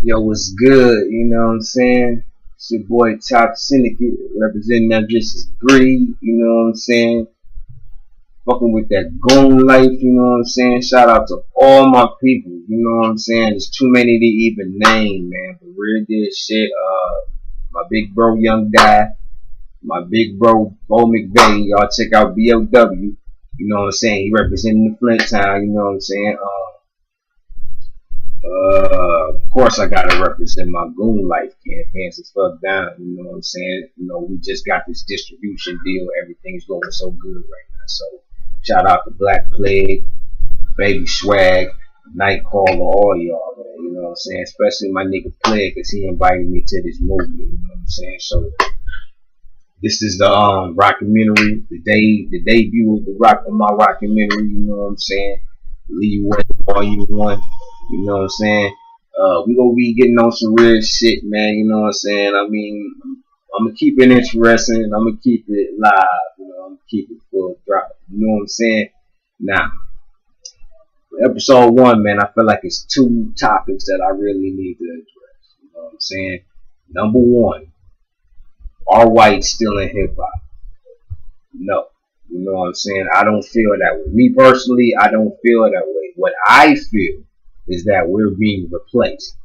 Yo, what's good? You know what I'm saying? It's your boy T.O.P. Syndicate representing that vicious breed. You know what I'm saying? Fucking with that goon life. You know what I'm saying? Shout out to all my people. You know what I'm saying? There's too many to even name, man. But real deal shit. My big bro Young Die, my big bro Bo McVeigh. Y'all check out BOW. You know what I'm saying? He representing the Flint Town. You know what I'm saying? Of course I gotta represent my goon life campaign as fuck down, you know what I'm saying? You know, we just got this distribution deal, everything's going so good right now. So shout out to Black Plague, Baby Swag, Nightcaller, all y'all, man, you know what I'm saying? Especially my nigga Plague, cause he invited me to this movement, you know what I'm saying? So this is the Rocumentary, the debut of my Rocumentary, you know what I'm saying? LeeWay, Volume 1. You know what I'm saying? We gonna be getting on some real shit, man. You know what I'm saying? I mean, I'm gonna keep it interesting. I'm gonna keep it live. You know, I'm gonna keep it full drop. You know what I'm saying? Now, for episode 1, man, I feel like it's 2 topics that I really need to address. You know what I'm saying? Number 1, are whites still in hip hop? No. You know what I'm saying? I don't feel that way. Me personally, I don't feel that way. What I feel is that we're being replaced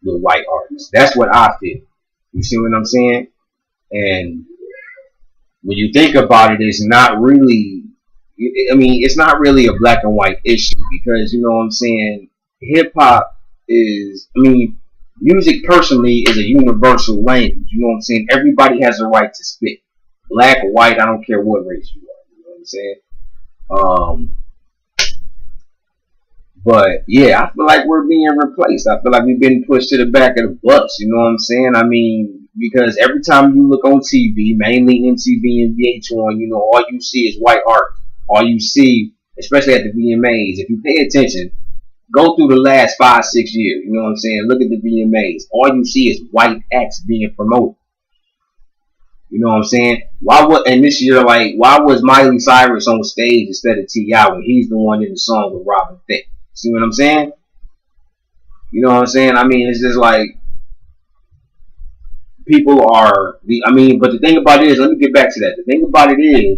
with white artists. That's what I feel. You see what I'm saying? And when you think about it, it's not really, I mean, it's not really a black and white issue because, you know what I'm saying, hip hop is, I mean, music personally is a universal language. You know what I'm saying? Everybody has a right to spit. Black or white, I don't care what race you are. You know what I'm saying? But yeah, I feel like we're being replaced. I feel like we've been pushed to the back of the bus. You know what I'm saying? I mean, because every time you look on TV, mainly MTV and VH1, you know, all you see is white art. All you see, especially at the VMAs, if you pay attention, go through the last 5-6 years. You know what I'm saying? Look at the VMAs. All you see is white acts being promoted. You know what I'm saying? And this year, like, why was Miley Cyrus on stage instead of T.O. when he's the one in the song with Robin Thicke? See what I'm saying? You know what I'm saying? I mean, it's just like people are but the thing about it is, let me get back to that. The thing about it is,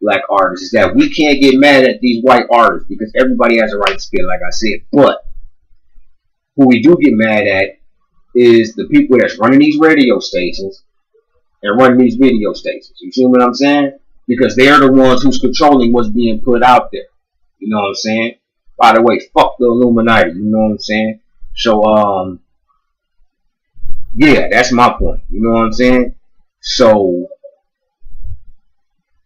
black artists, is that we can't get mad at these white artists because everybody has a right to spit, like I said. But who we do get mad at is the people that's running these radio stations and running these video stations. You see what I'm saying? Because they're the ones who's controlling what's being put out there. You know what I'm saying? By the way, fuck the Illuminati, you know what I'm saying? So, yeah, that's my point, you know what I'm saying? So,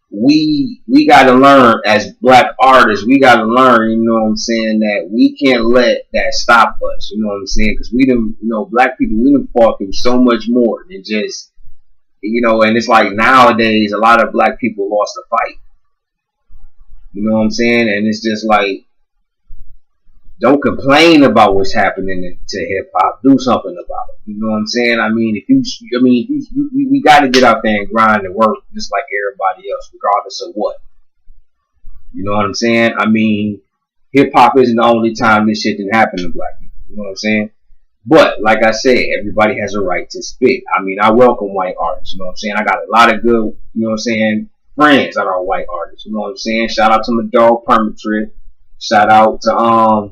we gotta learn, as black artists, we gotta learn, you know what I'm saying, that we can't let that stop us, you know what I'm saying? Because we done, you know, black people, we done fought through so much more than just, you know, and it's like nowadays, a lot of black people lost the fight. You know what I'm saying? And it's just like, don't complain about what's happening to hip hop. Do something about it. You know what I'm saying? I mean, we got to get out there and grind and work just like everybody else, regardless of what. You know what I'm saying? I mean, hip hop isn't the only time this shit didn't happen to black people. You know what I'm saying? But like I said, everybody has a right to spit. I mean, I welcome white artists. You know what I'm saying? I got a lot of good, you know what I'm saying, friends that are white artists. You know what I'm saying? Shout out to my dog Permatrip. Shout out to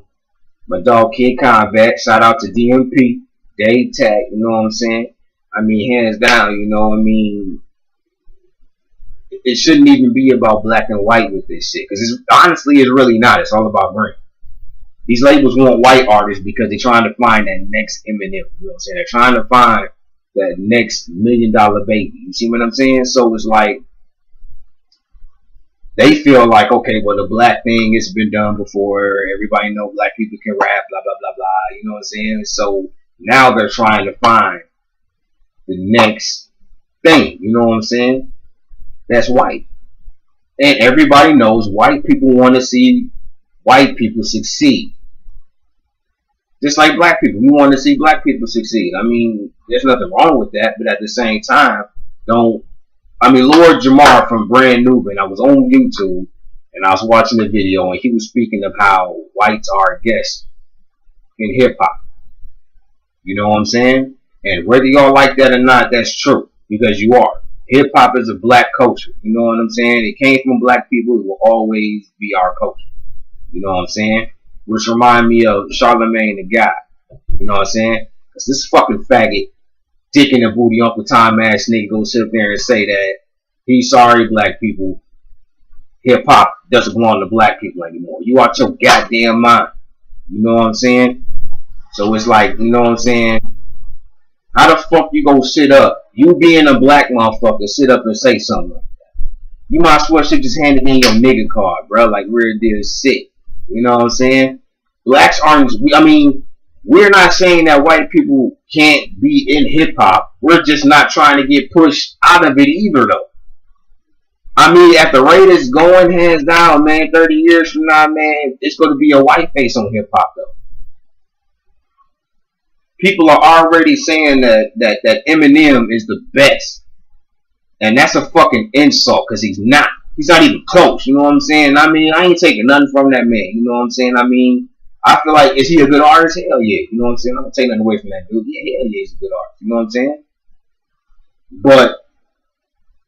my dog Kid Convex. Shout out to DMP, Dave Tag, you know what I'm saying? I mean, hands down, you know, I mean, it shouldn't even be about black and white with this shit. Because honestly, it's really not. It's all about green. These labels want white artists because they're trying to find that next Eminem. You know what I'm saying? They're trying to find that next $1 million baby. You see what I'm saying? So it's like, they feel like, okay, well, the black thing has been done before. Everybody know black people can rap, blah, blah, blah, blah. You know what I'm saying? So now they're trying to find the next thing. You know what I'm saying? That's white. And everybody knows white people want to see white people succeed. Just like black people. We want to see black people succeed. I mean, there's nothing wrong with that. But at the same time, Lord Jamar from Brand Nubian, I was on YouTube and I was watching the video and he was speaking of how whites are guests in hip hop. You know what I'm saying? And whether y'all like that or not, that's true. Because you are. Hip hop is a black culture. You know what I'm saying? It came from black people. It will always be our culture. You know what I'm saying? Which remind me of Charlamagne the God. You know what I'm saying? Because this fucking faggot, dick in the booty, Uncle Tom ass nigga go sit there and say that he's sorry black people. Hip hop doesn't belong to black people anymore. You out your goddamn mind. You know what I'm saying? So it's like, you know what I'm saying? How the fuck you gonna sit up? You being a black motherfucker, sit up and say something like that. You might as well should just hand it in your nigga card, bro. Like real deal shit. You know what I'm saying? Blacks aren't, I mean, we're not saying that white people can't be in hip hop. We're just not trying to get pushed out of it either though. I mean, at the rate it's going, hands down, man, 30 years from now, man, it's going to be a white face on hip hop though. People are already saying that Eminem is the best. And that's a fucking insult, because he's not. He's not even close, you know what I'm saying? I mean, I ain't taking nothing from that man, you know what I'm saying? I mean, I feel like, is he a good artist? Hell yeah, you know what I'm saying? I'm not taking nothing away from that dude. Yeah, hell yeah, he's a good artist, you know what I'm saying? But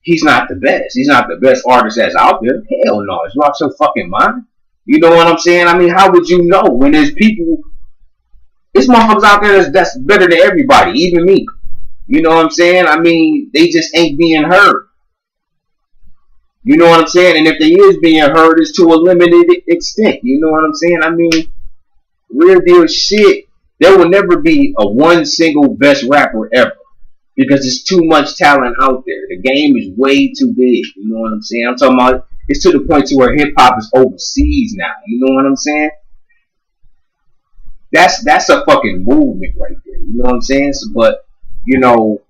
he's not the best. He's not the best artist that's out there. Hell no, is you out your fucking mind? You know what I'm saying? I mean, how would you know when there's people... There's motherfuckers out there that's better than everybody, even me. You know what I'm saying? I mean, they just ain't being heard. You know what I'm saying? And if they is being heard, it's to a limited extent. You know what I'm saying? I mean, real deal shit. There will never be a one single best rapper ever. Because there's too much talent out there. The game is way too big. You know what I'm saying? I'm talking about, it's to the point to where hip hop is overseas now. You know what I'm saying? That's a fucking movement right there. You know what I'm saying? So, but, you know,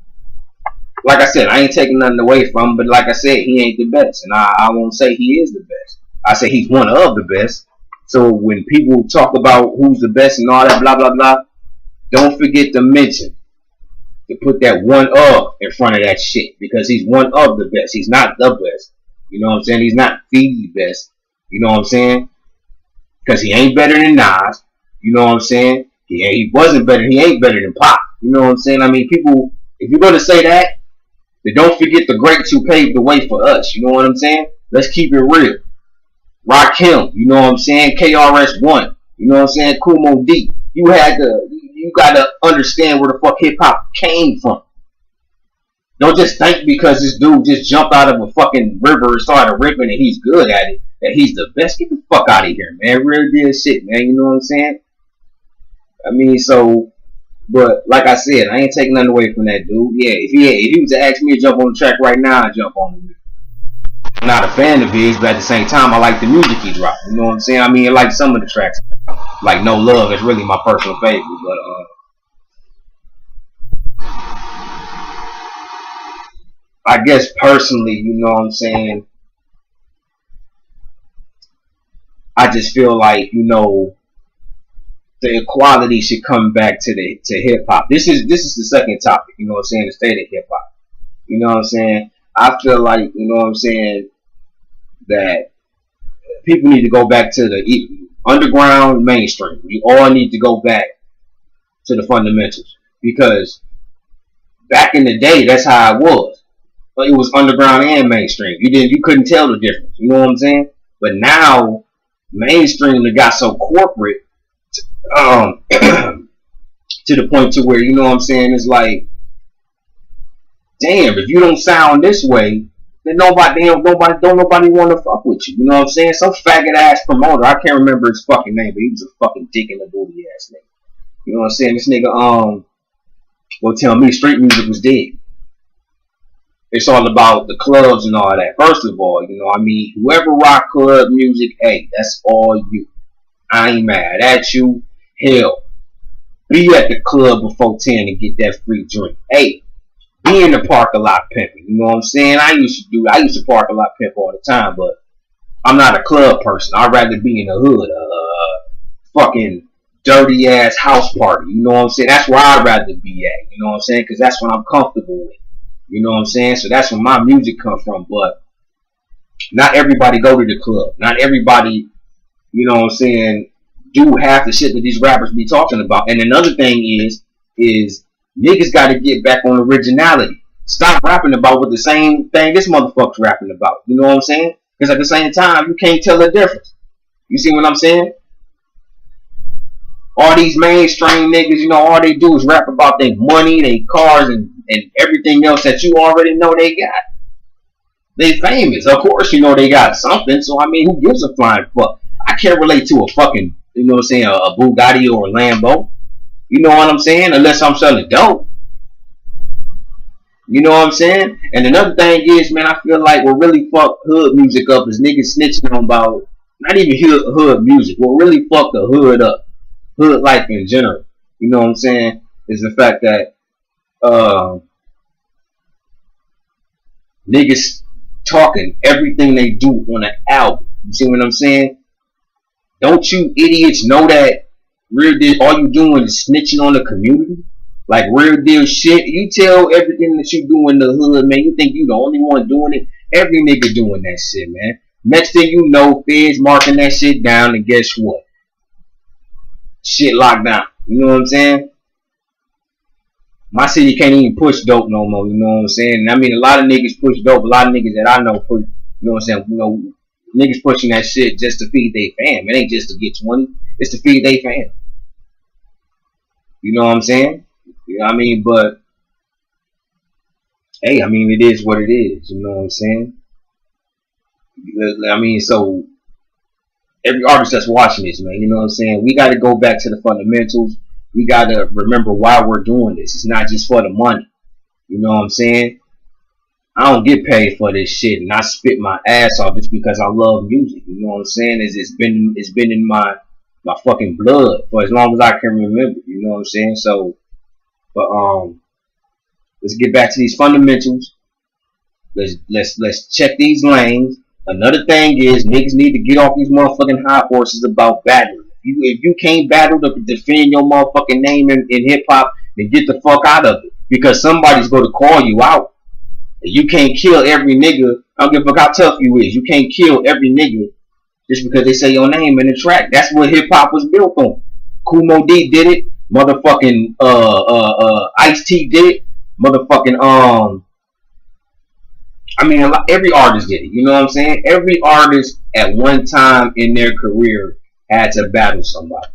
like I said, I ain't taking nothing away from him, but like I said, he ain't the best. And I won't say he is the best. I say he's one of the best. So when people talk about who's the best and all that blah, blah, blah, don't forget to mention, to put that one of in front of that shit. Because he's one of the best. He's not the best. You know what I'm saying? He's not the best. You know what I'm saying? Because he ain't better than Nas. You know what I'm saying? He wasn't better. He ain't better than Pop. You know what I'm saying? I mean, people, if you're going to say that, then don't forget the greats who paved the way for us. You know what I'm saying? Let's keep it real. Rakim, you know what I'm saying? KRS-One, you know what I'm saying? Kumo D. You got to understand where the fuck hip hop came from. Don't just think because this dude just jumped out of a fucking river and started ripping and he's good at it, that he's the best. Get the fuck out of here, man. Real deal shit, man. You know what I'm saying? I mean, so, but like I said, I ain't taking nothing away from that dude. Yeah, if he was to ask me to jump on the track right now, I'd jump on it. I'm not a fan of his, but at the same time, I like the music he dropped. You know what I'm saying? I mean, I like some of the tracks. Like No Love is really my personal favorite, but I guess personally, you know what I'm saying, I just feel like, you know, the equality should come back to hip hop. This is the second topic, you know what I'm saying, the state of hip hop. You know what I'm saying? I feel like, you know what I'm saying, that people need to go back to the underground mainstream. We all need to go back to the fundamentals. Because back in the day, that's how it was. But it was underground and mainstream. You couldn't tell the difference. You know what I'm saying? But now, mainstream got so corporate, to the point to where, you know what I'm saying, it's like, damn, if you don't sound this way, then nobody want to fuck with you. You know what I'm saying? Some faggot ass promoter, I can't remember his fucking name, but he was a fucking dick in the booty ass nigga. You know what I'm saying? This nigga will tell me street music was dead. It's all about the clubs and all that. First of all, you know, I mean, whoever rock club music, hey, that's all you. I ain't mad at you. Hell, be at the club before 10 and get that free drink. Hey, be in the parking lot pimping. You know what I'm saying? I used to park a lot pimp all the time, but I'm not a club person. I'd rather be in the hood. Fucking dirty ass house party. You know what I'm saying? That's where I'd rather be at. You know what I'm saying? Because that's what I'm comfortable with. You know what I'm saying? So that's where my music comes from. But not everybody go to the club. Not everybody, you know what I'm saying, do half the shit that these rappers be talking about. And another thing is, is niggas got to get back on originality. Stop rapping about what the same thing this motherfucker's rapping about. You know what I'm saying? Because at the same time, you can't tell the difference. You see what I'm saying? All these mainstream niggas, you know, all they do is rap about their money, their cars, and everything else that you already know they got. They famous. Of course, you know they got something. So, I mean, who gives a flying fuck? I can't relate to a fucking, you know what I'm saying, a Bugatti or a Lambo. You know what I'm saying? Unless I'm selling dope. You know what I'm saying? And another thing is, man, I feel like what really fucked hood music up is niggas snitching on about, not even hood music, what really fucked the hood up, hood life in general. You know what I'm saying? Is the fact that niggas talking everything they do on an album. You see what I'm saying? Don't you idiots know that real deal, all you doing is snitching on the community? Like real deal shit. You tell everything that you do in the hood, man. You think you the only one doing it? Every nigga doing that shit, man. Next thing you know, feds marking that shit down, and guess what? Shit locked down. You know what I'm saying? My city can't even push dope no more. You know what I'm saying? I mean, a lot of niggas push dope. A lot of niggas that I know push. You know what I'm saying? You know, niggas pushing that shit just to feed their fam. It ain't just to get 20. It's to feed their fam. You know what I'm saying? You know what I mean? But hey, I mean, it is what it is. You know what I'm saying? I mean, so every artist that's watching this, man, you know what I'm saying? We got to go back to the fundamentals. We got to remember why we're doing this. It's not just for the money. You know what I'm saying? I don't get paid for this shit, and I spit my ass off just because I love music. You know what I'm saying? It's been in my fucking blood for as long as I can remember. You know what I'm saying? So, but let's get back to these fundamentals. Let's check these lanes. Another thing is niggas need to get off these motherfucking high horses about battling. If you can't battle to defend your motherfucking name in hip hop, then get the fuck out of it, because somebody's going to call you out. You can't kill every nigga. I don't give a fuck how tough you is. You can't kill every nigga just because they say your name in the track. That's what hip hop was built on. Kumo D did it. Motherfucking Ice-T did it. Motherfucking I mean, every artist did it. You know what I'm saying? Every artist at one time in their career had to battle somebody.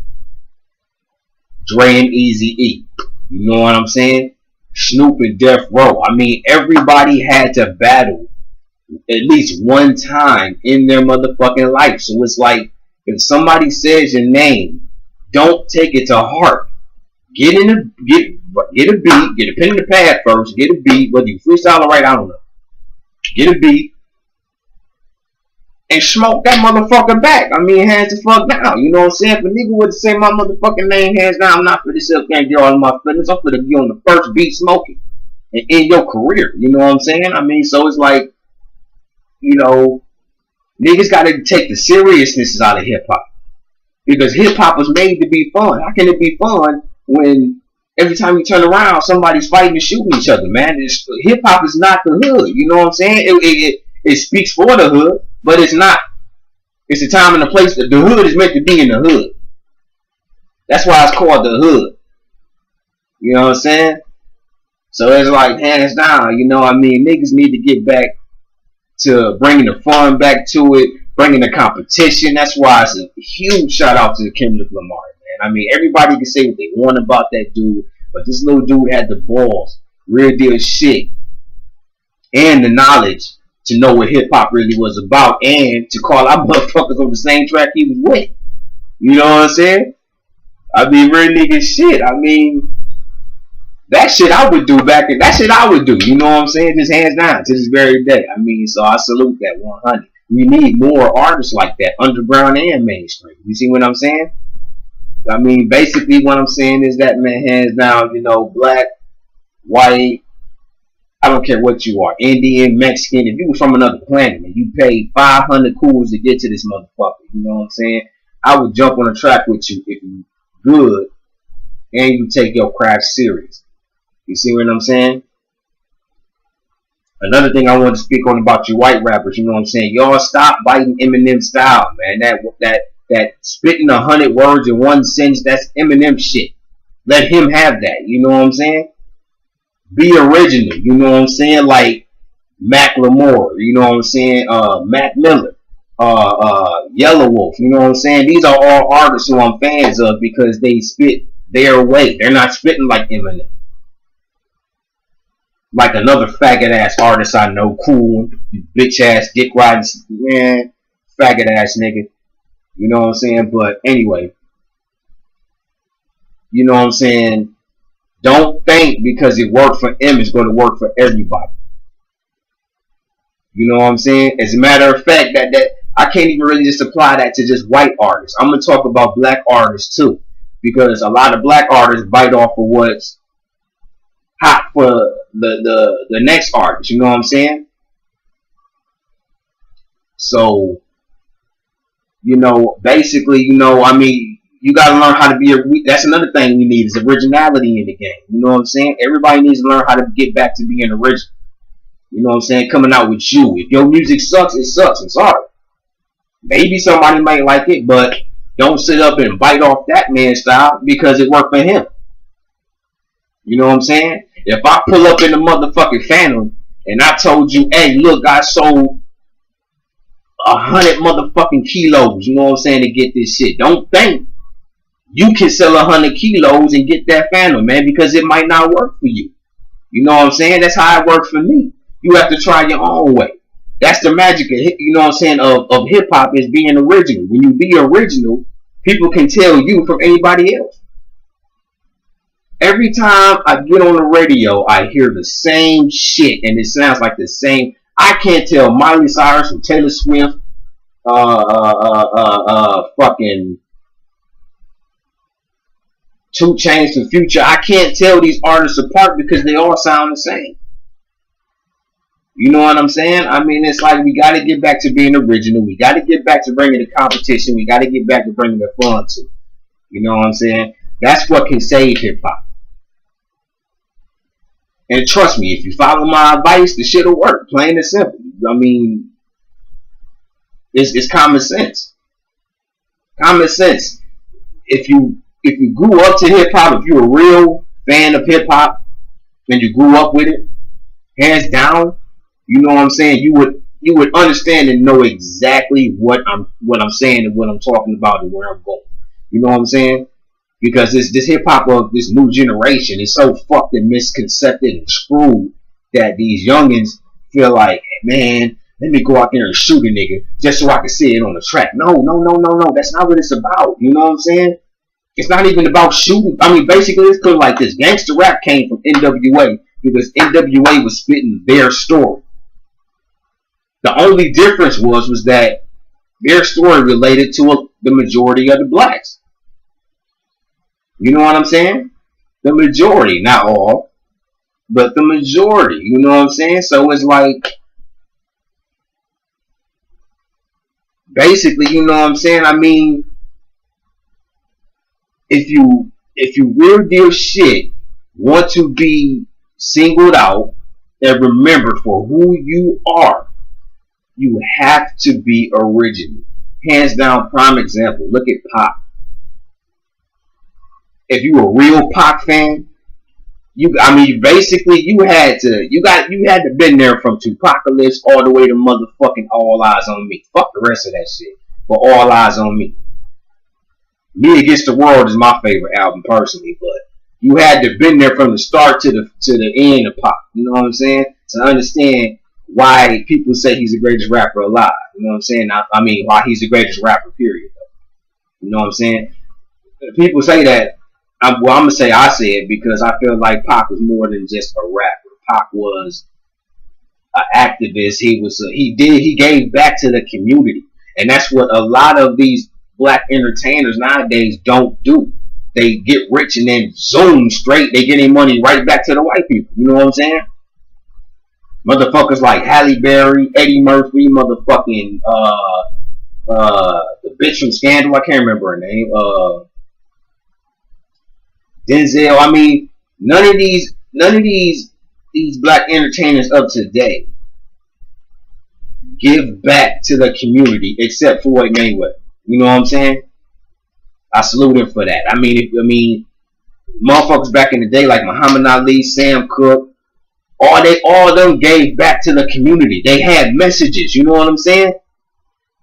Dre and Eazy-E. You know what I'm saying? Snoop and Death Row. I mean, everybody had to battle at least one time in their motherfucking life. So it's like, if somebody says your name, don't take it to heart. Get a beat, get a pen in the pad first, get a beat, whether you freestyle or write, I don't know. Get a beat and smoke that motherfucker back. I mean, hands the fuck down. You know what I'm saying? If a nigga would say my motherfucking name hands down, I'm not for this can't get all of my feelings. I'm for to be on the first beat smoking and in your career. You know what I'm saying? I mean, so it's like, you know, niggas gotta take the seriousness out of hip hop, because hip hop was made to be fun. How can it be fun when every time you turn around, somebody's fighting and shooting each other, man? Hip hop is not the hood. You know what I'm saying? It speaks for the hood, but it's not. It's a time and a place that the hood is meant to be in the hood. That's why it's called the hood. You know what I'm saying? So it's like, hands down, you know what I mean? Niggas need to get back to bringing the fun back to it, bringing the competition. That's why it's a huge shout out to Kendrick Lamar, man. I mean, everybody can say what they want about that dude, but this little dude had the balls, real deal shit, and the knowledge to know what hip hop really was about, and to call out motherfuckers on the same track he was with. You know what I'm saying? I mean, real nigga shit. I mean, that shit I would do back then. That shit I would do. You know what I'm saying? Just hands down to this very day. I mean, so I salute that 100. We need more artists like that, underground and mainstream. You see what I'm saying? I mean, basically what I'm saying is that, man, hands down, you know, black, white, I don't care what you are, Indian, Mexican, if you were from another planet and you paid 500 cools to get to this motherfucker, you know what I'm saying? I would jump on a track with you if you good and you take your craft serious. You see what I'm saying? Another thing I want to speak on about you white rappers, you know what I'm saying? Y'all stop biting Eminem style, man. That spitting 100 words in one sentence, that's Eminem shit. Let him have that. You know what I'm saying? Be original. You know what I'm saying? Like Macklemore. You know what I'm saying? Mac Miller. Yellow Wolf. You know what I'm saying? These are all artists who I'm fans of because they spit their way. They're not spitting like Eminem. Like another faggot ass artist I know, cool, bitch ass, dick riding, man, faggot ass nigga. You know what I'm saying? But anyway, you know what I'm saying? Don't think because it worked for him, it's going to work for everybody. You know what I'm saying? As a matter of fact, that I can't even really just apply that to just white artists. I'm going to talk about black artists too. Because a lot of black artists bite off of what's hot for the next artist. You know what I'm saying? So, you know, basically, you know, I mean, you got to learn how to be that's another thing we need is originality in the game. You know what I'm saying? Everybody needs to learn how to get back to being original. You know what I'm saying? Coming out with you. If your music sucks, it sucks. I'm sorry. Maybe somebody might like it, but don't sit up and bite off that man's style because it worked for him. You know what I'm saying? If I pull up in the motherfucking Phantom and I told you, hey, look, I sold 100 motherfucking kilos, you know what I'm saying, to get this shit. Don't think you can sell 100 kilos and get that Phantom, man, because it might not work for you. You know what I'm saying? That's how it works for me. You have to try your own way. That's the magic of, you know what I'm saying, of hip-hop is being original. When you be original, people can tell you from anybody else. Every time I get on the radio, I hear the same shit, and it sounds like the same. I can't tell Miley Cyrus from Taylor Swift, fucking 2 Chainz to Future. I can't tell these artists apart because they all sound the same. You know what I'm saying? I mean, it's like we got to get back to being original. We got to get back to bringing the competition. We got to get back to bringing the fun to. You know what I'm saying? That's what can save hip hop. And trust me, if you follow my advice, the shit will work. Plain and simple. I mean, it's common sense. Common sense. If you grew up to hip hop, if you're a real fan of hip hop, and you grew up with it, hands down, you know what I'm saying, you would understand and know exactly what I'm saying and what I'm talking about and where I'm going. You know what I'm saying? Because this hip hop of this new generation is so fucked and misconceived and screwed that these youngins feel like, man, let me go out there and shoot a nigga just so I can see it on the track. No. That's not what it's about. You know what I'm saying? It's not even about shooting. I mean, basically, it's because like this gangster rap came from NWA because NWA was spitting their story. The only difference was that their story related to the majority of the blacks. You know what I'm saying? The majority, not all, but the majority. You know what I'm saying? So it's like, basically, you know what I'm saying? I mean, if you real deal shit want to be singled out and remember for who you are, you have to be original. Hands down, prime example. Look at Pac. If you a real Pac fan, basically you had to been there from Tupacalypse all the way to motherfucking All Eyes on Me. Fuck the rest of that shit. But All Eyes on Me. Me Against the World is my favorite album personally, but you had to been there from the start to the end of Pac. You know what I'm saying? To understand why people say he's the greatest rapper alive. You know what I'm saying? I mean, why he's the greatest rapper, period. You know what I'm saying? People say that. I'm going to say I say it because I feel like Pac was more than just a rapper. Pac was an activist. He gave back to the community. And that's what a lot of these black entertainers nowadays don't do. They get rich and then zoom straight. They get their money right back to the white people. You know what I'm saying? Motherfuckers like Halle Berry, Eddie Murphy, motherfucking the bitch from Scandal, I can't remember her name. Denzel. I mean, none of these black entertainers of today give back to the community except for Mayweather. You know what I'm saying? I salute him for that. I mean, motherfuckers back in the day like Muhammad Ali, Sam Cooke, all of them gave back to the community. They had messages, you know what I'm saying?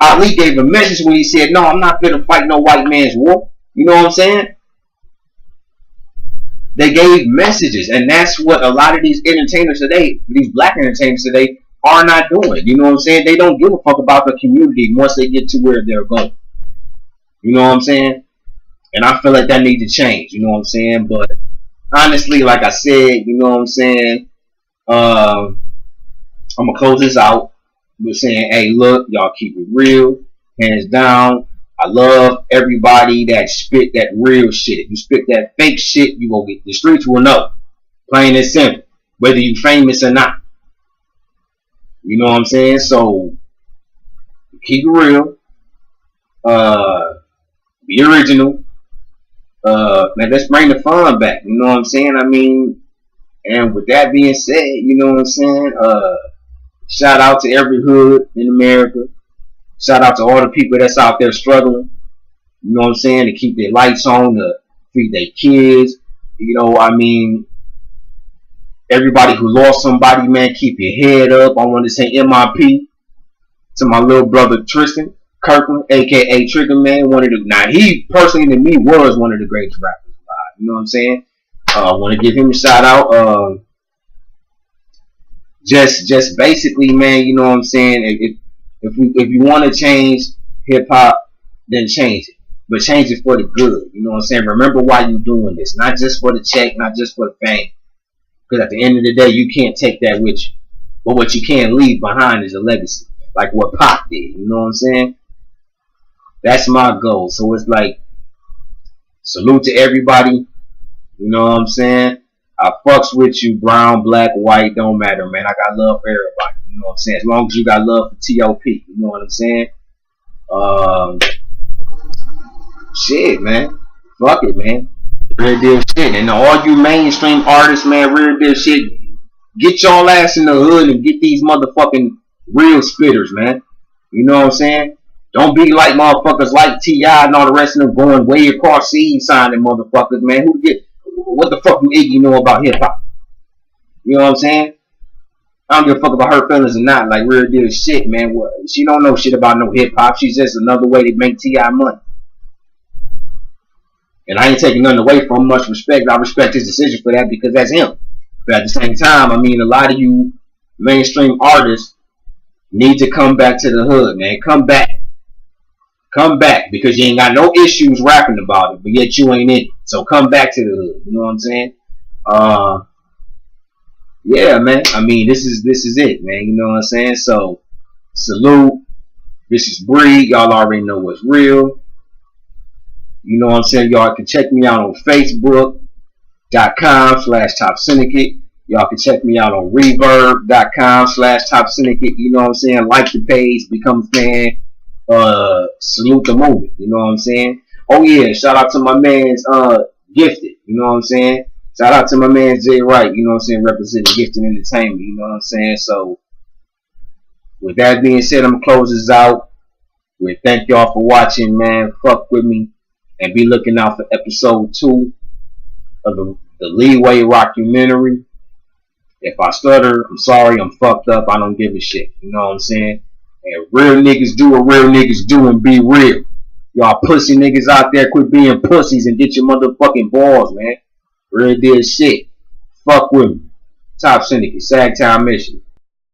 Ali gave a message when he said, no, I'm not gonna fight no white man's war. You know what I'm saying? They gave messages, and that's what a lot of these entertainers today, these black entertainers today, are not doing. You know what I'm saying? They don't give a fuck about the community once they get to where they're going. You know what I'm saying? And I feel like that needs to change. You know what I'm saying? But honestly, like I said, you know what I'm saying? I'm gonna close this out with saying, hey, look, y'all keep it real, hands down. I love everybody that spit that real shit. If you spit that fake shit, you will get, the streets will know. Plain and simple. Whether you famous or not. You know what I'm saying? So keep it real. Be original. Man, let's bring the fun back. You know what I'm saying? I mean, and with that being said, you know what I'm saying? Shout out to every hood in America. Shout out to all the people that's out there struggling. You know what I'm saying? To keep their lights on, to feed their kids. You know, I mean, everybody who lost somebody, man, keep your head up. I want to say MIP to my little brother Tristan Kirkland, aka Trigger Man. Now he personally to me was one of the greatest rappers alive. You know what I'm saying? I want to give him a shout out. Just basically, man, you know what I'm saying? If you want to change hip hop, then change it. But change it for the good. You know what I'm saying? Remember why you're doing this. Not just for the check, not just for the fame. Because at the end of the day, you can't take that with you. But what you can leave behind is a legacy. Like what Pop did. You know what I'm saying? That's my goal. So it's like, salute to everybody. You know what I'm saying? I fucks with you, brown, black, white, don't matter, man. I got love for everybody. You know what I'm saying? As long as you got love for T.O.P. You know what I'm saying? Shit, man. Fuck it, man. Real deal shit. And all you mainstream artists, man, real deal shit. Get y'all ass in the hood and get these motherfucking real spitters, man. You know what I'm saying? Don't be like motherfuckers like T.I. and all the rest of them going way across seas signing motherfuckers, man. What the fuck do Iggy know about hip hop? You know what I'm saying? I don't give a fuck about her feelings or not. Like real deal shit, man. She don't know shit about no hip hop. She's just another way to make T.I. money. And I ain't taking nothing away from much respect. I respect his decision for that because that's him. But at the same time, I mean, a lot of you mainstream artists need to come back to the hood, man. Come back. Come back because you ain't got no issues rapping about it, but yet you ain't in it. So come back to the hood. You know what I'm saying? Yeah, man. I mean, this is it, man. You know what I'm saying? So salute. This is Bree. Y'all already know what's real. You know what I'm saying? Y'all can check me out on Facebook.com/Top Syndicate. Y'all can check me out on Reverb.com/Top Syndicate. You know what I'm saying? Like the page, become a fan. Salute the movement. You know what I'm saying? Oh yeah, shout out to my man's Gifted. You know what I'm saying? Shout out to my man Jay Wright. You know what I'm saying? Representing Gifted Entertainment. You know what I'm saying? So with that being said, I'm gonna close this out. We thank y'all for watching, man. Fuck with me. And be looking out for episode 2 of the LeeWay Rocumentary. If I stutter, I'm sorry, I'm fucked up. I don't give a shit. You know what I'm saying? And real niggas do what real niggas do and be real. Y'all pussy niggas out there, quit being pussies and get your motherfucking balls, man. Real deal shit. Fuck with me. Top Syndicate, Sagtown, Michigan.